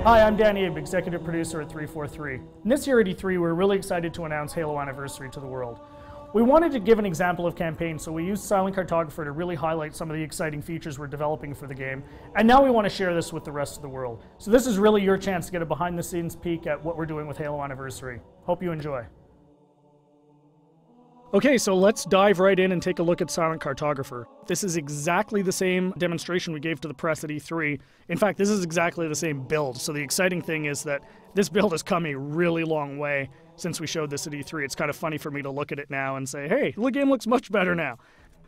Hi, I'm Ayoub, executive producer at 343. And this year at E3, we're really excited to announce Halo Anniversary to the world. We wanted to give an example of campaign, so we used Silent Cartographer to really highlight some of the exciting features we're developing for the game. And now we want to share this with the rest of the world. So this is really your chance to get a behind-the-scenes peek at what we're doing with Halo Anniversary. Hope you enjoy. Okay, so let's dive right in and take a look at Silent Cartographer. This is exactly the same demonstration we gave to the press at E3. In fact, this is exactly the same build. So the exciting thing is that this build has come a really long way since we showed this at E3. It's kind of funny for me to look at it now and say, hey, the game looks much better now.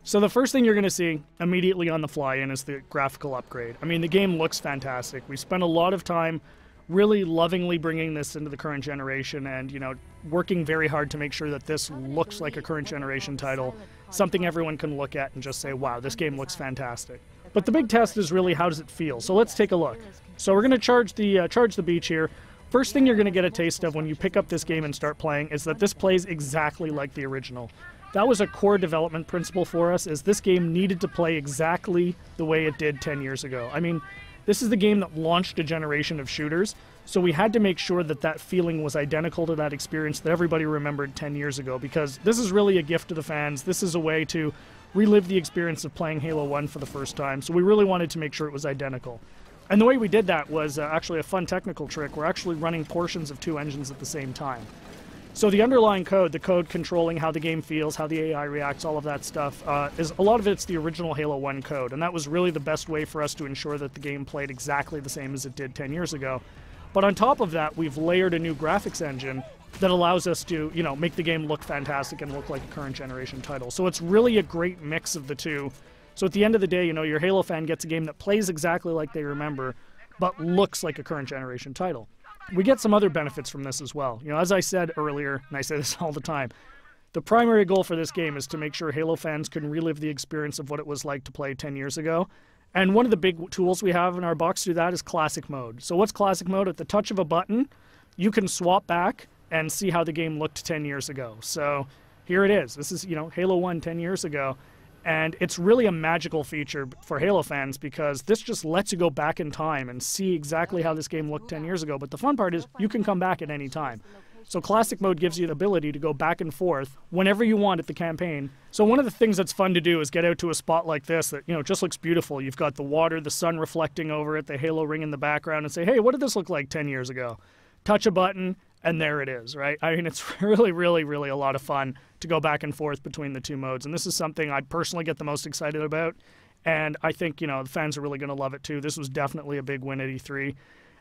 So the first thing you're going to see immediately on the fly-in is the graphical upgrade. I mean, the game looks fantastic. We spent a lot of time really lovingly bringing this into the current generation and, you know, working very hard to make sure that this looks like a current generation title, something everyone can look at and just say, wow, this game looks fantastic. But the big test is really, how does it feel? So let's take a look. So we're going to charge the beach here. First thing you're going to get a taste of when you pick up this game and start playing is that this plays exactly like the original. That was a core development principle for us, is this game needed to play exactly the way it did 10 years ago. I mean, this is the game that launched a generation of shooters, so we had to make sure that that feeling was identical to that experience that everybody remembered 10 years ago, because this is really a gift to the fans. This is a way to relive the experience of playing Halo 1 for the first time, so we really wanted to make sure it was identical. And the way we did that was actually a fun technical trick. We're actually running portions of two engines at the same time. So the underlying code, the code controlling how the game feels, how the AI reacts, all of that stuff, is a lot of it's the original Halo 1 code, and that was really the best way for us to ensure that the game played exactly the same as it did 10 years ago. But on top of that, we've layered a new graphics engine that allows us to, you know, make the game look fantastic and look like a current generation title. So it's really a great mix of the two. So at the end of the day, you know, your Halo fan gets a game that plays exactly like they remember, but looks like a current generation title. We get some other benefits from this as well. You know, as I said earlier, and I say this all the time, the primary goal for this game is to make sure Halo fans can relive the experience of what it was like to play 10 years ago. And one of the big tools we have in our box to do that is Classic Mode. So what's Classic Mode? At the touch of a button, you can swap back and see how the game looked 10 years ago. So here it is. This is, you know, Halo 1 10 years ago. And it's really a magical feature for Halo fans because this just lets you go back in time and see exactly how this game looked 10 years ago. But the fun part is you can come back at any time. So Classic Mode gives you the ability to go back and forth whenever you want at the campaign. So one of the things that's fun to do is get out to a spot like this that, you know, just looks beautiful. You've got the water, the sun reflecting over it, the Halo ring in the background, and say, hey, what did this look like 10 years ago? Touch a button, and there it is, right? I mean, it's really, really, really a lot of fun to go back and forth between the two modes. And this is something I'd personally get the most excited about. And I think, you know, the fans are really going to love it too. This was definitely a big win at E3.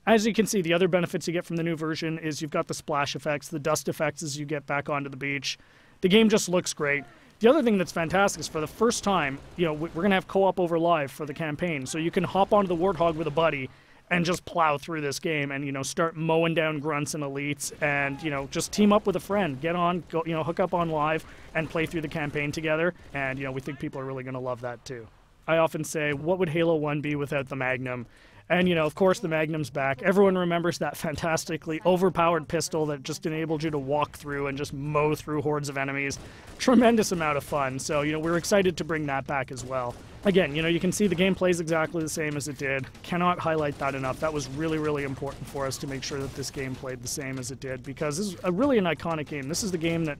As you can see, the other benefits you get from the new version is you've got the splash effects, the dust effects as you get back onto the beach. The game just looks great. The other thing that's fantastic is for the first time, you know, we're going to have co-op over live for the campaign. So you can hop onto the Warthog with a buddy and just plow through this game and, you know, start mowing down grunts and elites and, you know, just team up with a friend. Get on, go, you know, hook up on live and play through the campaign together. And, you know, we think people are really going to love that too. I often say, what would Halo 1 be without the Magnum? And, you know, of course, the Magnum's back. Everyone remembers that fantastically overpowered pistol that just enabled you to walk through and just mow through hordes of enemies. Tremendous amount of fun. So, you know, we're excited to bring that back as well. Again, you know, you can see the game plays exactly the same as it did. Cannot highlight that enough. That was really, really important for us to make sure that this game played the same as it did, because this is really an iconic game. This is the game that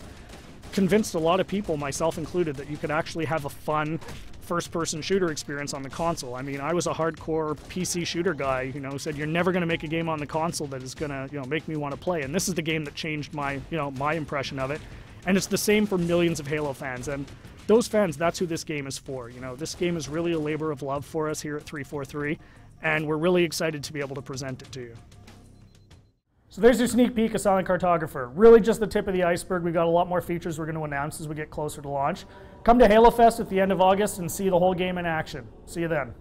convinced a lot of people, myself included, that you could actually have a fun first-person shooter experience on the console. I mean, I was a hardcore PC shooter guy, you know, who said you're never going to make a game on the console that is going to, you know, make me want to play. And this is the game that changed my, you know, my impression of it. And it's the same for millions of Halo fans. And those fans, that's who this game is for. You know, this game is really a labor of love for us here at 343, and we're really excited to be able to present it to you. So there's your sneak peek of Silent Cartographer. Really just the tip of the iceberg. We've got a lot more features we're going to announce as we get closer to launch. Come to Halo Fest at the end of August and see the whole game in action. See you then.